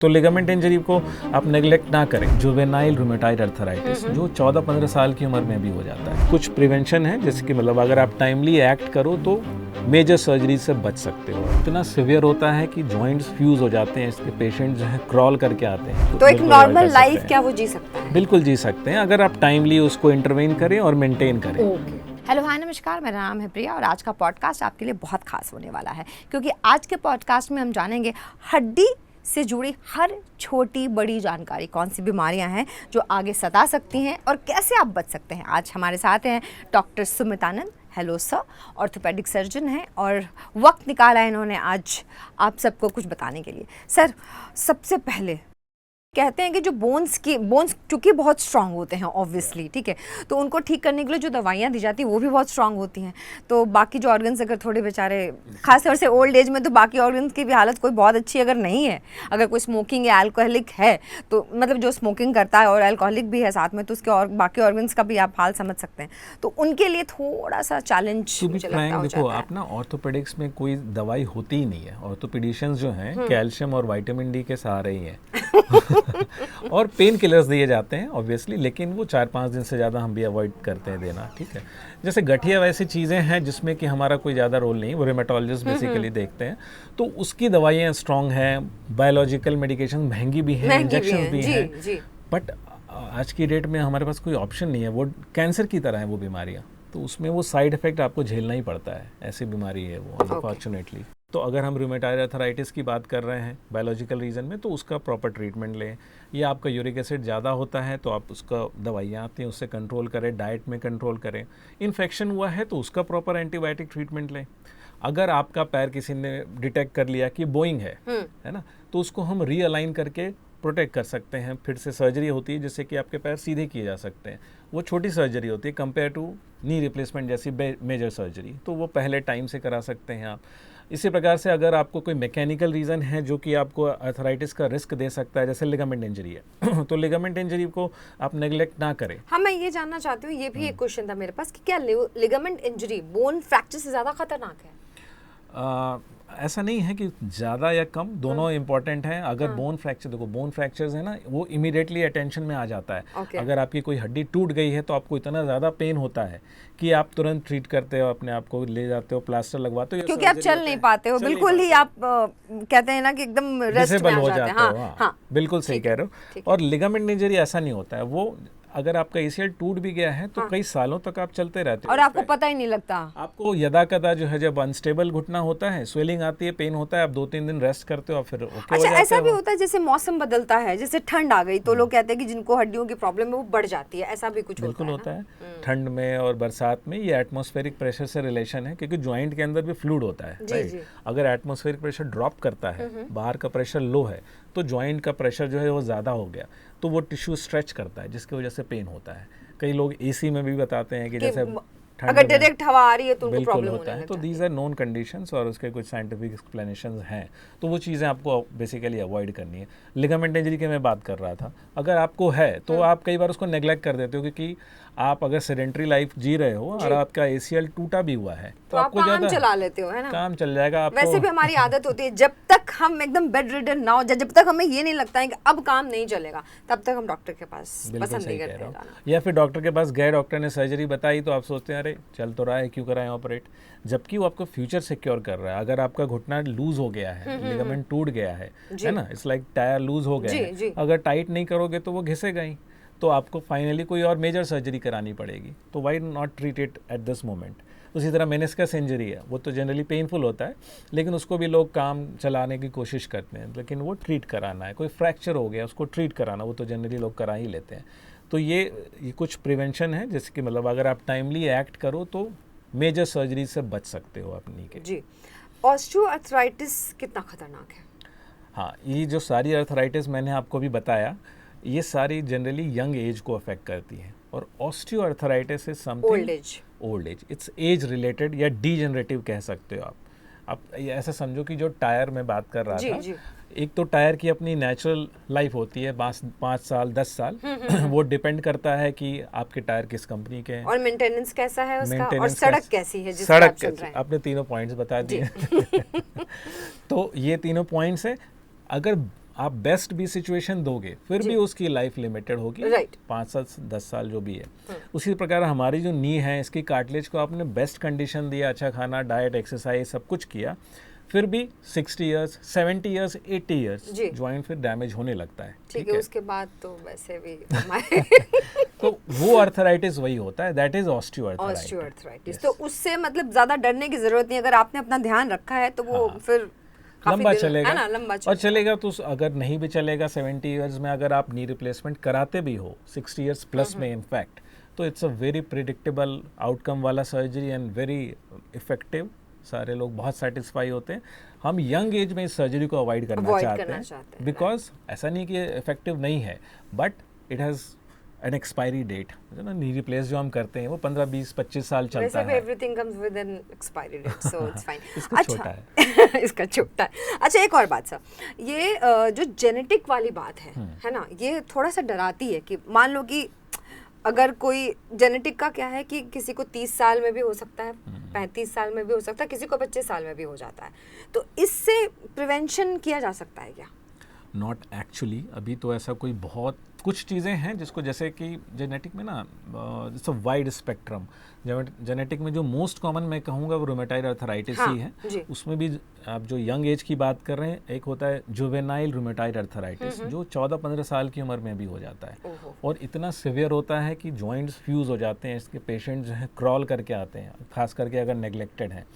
तो ligament injury को आप नेग्लेक्ट ना करें। जुवेनाइल रूमेटॉइड अर्थराइटिस जो 14-15 साल की उम्र में भी हो जाता है। कुछ प्रिवेंशन है, जैसे कि मतलब अगर आप टाइमली एक्ट करो तो मेजर सर्जरी से बच सकते हो। इतना सिवियर होता है कि जॉइंट्स फ्यूज हो जाते हैं, इसके पेशेंट जो है क्रॉल करके आते हैं। तो एक नॉर्मल लाइफ क्या वो जी सकता है? बिल्कुल जी सकते हैं, अगर आप टाइमली उसको इंटरवेन करें और मेंटेन करें। हेलो हाय नमस्कार, मेरा नाम है प्रिया और आज का पॉडकास्ट आपके लिए बहुत खास होने वाला है, क्योंकि आज के पॉडकास्ट में हम जानेंगे हड्डी से जुड़ी हर छोटी बड़ी जानकारी, कौन सी बीमारियां हैं जो आगे सता सकती हैं और कैसे आप बच सकते हैं। आज हमारे साथ हैं doctor Sumitanand. Hello sir, orthopaedic surgeon हैं और वक्त निकाला है इन्होंने आज आप सबको कुछ बताने के लिए। सर, सबसे पहले कहते हैं कि जो बोन्स चूँकि बहुत स्ट्रांग होते हैं ऑब्वियसली, ठीक है, तो उनको ठीक करने के लिए जो दवाइयाँ दी जाती हैं वो भी बहुत स्ट्रांग होती हैं। तो बाकी जो ऑर्गन्स अगर थोड़े बेचारे, खास तौर से ओल्ड एज में, तो बाकी ऑर्गन्स की भी हालत कोई बहुत अच्छी अगर नहीं है, अगर कोई स्मोकिंग या अल्कोहलिक है, तो मतलब जो स्मोकिंग करता है और अल्कोहलिक भी है साथ में, तो उसके और बाकी ऑर्गन्स का भी आप हाल समझ सकते हैं। तो उनके लिए थोड़ा सा चैलेंज मुझे लगता है हो देखो, जाता है। आप ना ऑर्थोपेडिक्स में कोई दवाई होती ही नहीं है। ऑर्थोपेडिशियंस जो हैं कैल्शियम और विटामिन डी के सहारे ही हैं और पेन किलर्स दिए जाते हैं ऑब्वियसली, लेकिन वो 4-5 दिन से ज़्यादा हम भी अवॉइड करते हैं देना, ठीक है। जैसे गठिया वैसी चीज़ें हैं जिसमें कि हमारा कोई ज़्यादा रोल नहीं, वो रेमेटोलॉजिस्ट बेसिकली देखते हैं, तो उसकी दवाइयाँ स्ट्रॉन्ग हैं। बायोलॉजिकल मेडिकेशन महंगी भी हैं, इंजेक्शन भी हैं, बट आज की डेट में हमारे पास कोई ऑप्शन नहीं है। वो कैंसर की तरह है वो बीमारियाँ, तो उसमें वो साइड इफेक्ट आपको झेलना ही पड़ता है। ऐसी बीमारी है वो, अनफॉर्चुनेटली। तो अगर हम रूमेटॉइड अर्थराइटिस की बात कर रहे हैं बायोलॉजिकल रीजन में, तो उसका प्रॉपर ट्रीटमेंट लें। या आपका यूरिक एसिड ज़्यादा होता है तो आप उसका दवाइयाँ आती हैं उससे कंट्रोल करें, डाइट में कंट्रोल करें। इन्फेक्शन हुआ है तो उसका प्रॉपर एंटीबायोटिक ट्रीटमेंट लें। अगर आपका पैर किसी ने डिटेक्ट कर लिया कि बोइंग है ना, तो उसको हम रीअलाइन करके प्रोटेक्ट कर सकते हैं। फिर से सर्जरी होती है जिससे कि आपके पैर सीधे किए जा सकते हैं। वो छोटी सर्जरी होती है कंपेयर टू नी रिप्लेसमेंट जैसी मेजर सर्जरी, तो वो पहले टाइम से करा सकते हैं आप। इसी प्रकार से अगर आपको कोई मैकेनिकल रीज़न है जो कि आपको अर्थराइटिस का रिस्क दे सकता है, जैसे लिगामेंट इंजरी है तो लिगामेंट इंजरी को आप नेग्लेक्ट ना करें। हाँ, मैं ये जानना चाहती हूँ, ये भी एक क्वेश्चन था मेरे पास कि क्या लिगामेंट इंजरी बोन फ्रैक्चर से ज़्यादा खतरनाक है? ऐसा नहीं है कि ज़्यादा या कम, दोनों इंपॉर्टेंट हैं। अगर बोन फ्रैक्चर, देखो बोन फ्रैक्चर्स है ना, वो इमीडिएटली अटेंशन में आ जाता है। अगर आपकी कोई हड्डी टूट गई है तो आपको इतना ज़्यादा पेन होता है कि आप तुरंत ट्रीट करते हो, अपने आप को ले जाते हो, प्लास्टर लगवाते हो, क्योंकि आप चल नहीं पाते हो, बिल्कुल ही आप कहते हैं ना कि एकदम रेस्ट में आ जाते हैं। हाँ, बिल्कुल सही कह रहे हो। और लिगामेंट इंजरी ऐसा नहीं होता है, वो अगर आपका एसीएल टूट भी गया है तो कई सालों तक आप चलते रहते हो और आपको पता ही नहीं लगता। आपको यदा कदा जो है, जब अनस्टेबल घुटना होता है, स्वेलिंग आती है, पेन होता है, आप 2-3 दिन रेस्ट करते हो और फिर ओके हो जाते हो। ऐसा भी होता है जैसे मौसम बदलता है, जैसे ठंड आ गई तो लोग कहते हैं कि जिनको हड्डियों की प्रॉब्लम है वो बढ़ जाती है, ऐसा भी कुछ बिल्कुल होता है। ठंड में और बरसात में ये एटमॉस्फेरिक प्रेशर से रिलेशन है, क्योंकि ज्वाइंट के अंदर भी फ्लूइड होता है, राइट। अगर एटमॉस्फेरिक प्रेशर ड्रॉप करता है, बाहर का प्रेशर लो है, तो ज्वाइंट का प्रेशर जो है वो ज़्यादा हो गया, तो वो टिश्यू स्ट्रेच करता है, जिसकी वजह से पेन होता है। कई लोग एसी में भी बताते हैं कि जैसे अगर डायरेक्ट हवा आ रही है तो उनको प्रॉब्लम होता है। तो दीज आर नोन कंडीशंस और उसके कुछ साइंटिफिक एक्सप्लेनेशंस हैं, तो वो चीज़ें आपको बेसिकली अवॉइड करनी है। लिगामेंट इंजरी की मैं बात कर रहा था, अगर आपको है तो आप कई बार उसको नेग्लेक्ट कर देते हो, क्योंकि आप अगर सेडेंटरी लाइफ जी रहे हो और आपका एसीएल टूटा भी हुआ है तो आपको काम चला लेते हो, है ना, काम चल जाएगा आपको। वैसे भी हमारी आदत होती है, जब तक हम एकदम बेड रिडन ना हो, जब तक हमें ये नहीं लगता है कि अब काम नहीं चलेगा, तब तक हम डॉक्टर के पास पसंद नहीं करते हैं। या फिर डॉक्टर के पास गए, डॉक्टर ने सर्जरी बताई तो आप सोचते हैं अरे चल तो रहा है, क्यों कराएं ऑपरेट, जबकि वो आपको फ्यूचर सिक्योर कर रहा है। अगर आपका घुटना लूज हो गया है, लिगामेंट टूट गया है ना, इट्स लाइक टायर लूज हो गया है, अगर टाइट नहीं करोगे तो वो घिसेगा ही, तो आपको फाइनली कोई और मेजर सर्जरी करानी पड़ेगी। तो why not treat it at this moment. उसी तरह मेनिस्कस इंजरी है, वो तो जनरली पेनफुल होता है, लेकिन उसको भी लोग काम चलाने की कोशिश करते हैं, लेकिन वो ट्रीट कराना है। कोई फ्रैक्चर हो गया उसको ट्रीट कराना, वो तो जनरली लोग करा ही लेते हैं। तो ये कुछ प्रिवेंशन है, जैसे कि मतलब अगर आप टाइमली एक्ट करो तो मेजर सर्जरी से बच सकते हो अपनी के। जी, ऑस्टियोआर्थराइटिस कितना खतरनाक है? हाँ, ये जो सारी अर्थराइटिस मैंने आपको भी बताया, ये सारी जनरली यंग एज को अफेक्ट करती है। और osteoarthritis is something old age, it's age related या डीजेनरेटिव कह सकते हो आप ऐसा समझो कि जो टायर में बात कर रहा था, एक तो टायर की अपनी नेचुरल लाइफ होती है 5 साल 10 साल वो डिपेंड करता है कि आपके टायर किस कंपनी के हैं और मेंटेनेंस कैसा है उसका, और सड़क कैसी है, सड़क कैसी, आपने तीनों पॉइंट्स बता दिए तो ये तीनों पॉइंट्स है। अगर आप बेस्ट भी सिचुएशन दोगे फिर भी उसकी लाइफ लिमिटेड होगी, Right. 5 साल 10 साल जो भी है। उसी प्रकार हमारी जो नी है, इसकी कार्टिलेज को आपने बेस्ट कंडीशन दिया, अच्छा खाना, डाइट, एक्सरसाइज सब कुछ किया, फिर भी 60 इयर्स 70 इयर्स 80 इयर्स जी। जॉइंट फिर डैमेज होने लगता है। ठीक है, उसके बाद तो वैसे भी हमारे तो वो अर्थराइटिस वही होता है, दैट इज ऑस्टियोआर्थराइटिस। ऑस्टियोआर्थराइटिस। तो उससे मतलब ज्यादा डरने की जरूरत नहीं, अगर आपने अपना ध्यान रखा है तो वो फिर काफी लंबा दिन- चलेगा, है ना, लंबा और चलेगा। तो अगर नहीं भी चलेगा 70 इयर्स में, अगर आप नी रिप्लेसमेंट कराते भी हो 60 इयर्स प्लस में इनफैक्ट, तो it's a very predictable outcome वाला सर्जरी एंड वेरी इफेक्टिव। सारे लोग बहुत सेटिस्फाई होते हैं। हम यंग एज में इस सर्जरी को अवॉइड करना चाहते हैं, बिकॉज ऐसा नहीं कि इफेक्टिव नहीं है, but it has an expiry date. ना नी रिप्लेस जो हम करते हैं वो 15 20 25 साल चलता है। Everything comes with an expiry date, so it's fine. इसका छोटा है। इसका छोटा है। अच्छा, एक और बात सर, ये जो जेनेटिक वाली बात है ना, ये थोड़ा सा डराती है कि मान लो कि अगर कोई जेनेटिक का क्या है कि किसी को 30 साल में भी हो सकता है, 35 साल में भी हो सकता है, किसी को 25 साल में भी हो जाता है, तो इससे प्रिवेंशन किया जा सकता है क्या? नॉट एक्चुअली, अभी तो ऐसा कोई बहुत कुछ चीज़ें हैं जिसको, जैसे कि जेनेटिक में ना it's a wide spectrum. Genetic में जो मोस्ट कॉमन मैं कहूँगा वो रूमेटाइड अर्थराइटिस ही है। उसमें भी आप जो यंग एज की बात कर रहे हैं, एक होता है जुवेनाइल रूमेटाइड अर्थराइटिस जो 14-15 साल की उम्र में भी हो जाता है, और इतना सिवियर होता है कि जॉइंट्स फ्यूज़ हो जाते हैं। इसके पेशेंट जो है क्रॉल करके आते हैं, खास करके अगर नेग्लेक्टेड हैं।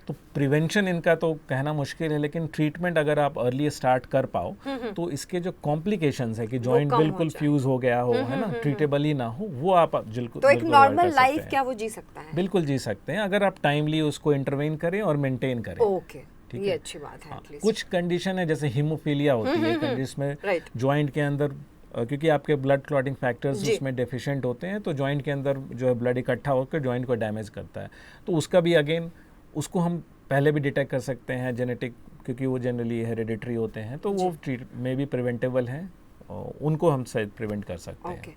तो प्रिवेंशन इनका तो कहना मुश्किल है, लेकिन ट्रीटमेंट अगर आप अर्ली स्टार्ट कर पाओ तो इसके जो कॉम्प्लिकेशंस है कि जॉइंट बिल्कुल फ्यूज हो गया हो, है ना, ट्रीटेबल ही ना हो, वो आप बिल्कुल तो एक नॉर्मल लाइफ क्या वो जी सकता है? बिल्कुल जी सकते हैं, अगर आप टाइमली उसको इंटरवेन करें और मेंटेन करें। ओके, ये अच्छी बात है। एटलीस्ट कुछ कंडीशन है जैसे हीमोफीलिया होती है, जिसमें जॉइंट के अंदर क्योंकि आपके ब्लड क्लॉटिंग फैक्टर्स उसमें डेफिशिएंट होते हैं, तो जॉइंट के अंदर जो है ब्लड इकट्ठा होकर जॉइंट को डैमेज करता है। तो उसका भी अगेन उसको हम पहले भी डिटेक्ट कर सकते हैं जेनेटिक, क्योंकि वो जनरली हेरिडिटरी होते हैं, तो वो में भी प्रिवेंटेबल हैं, उनको हम शायद प्रिवेंट कर सकते हैं।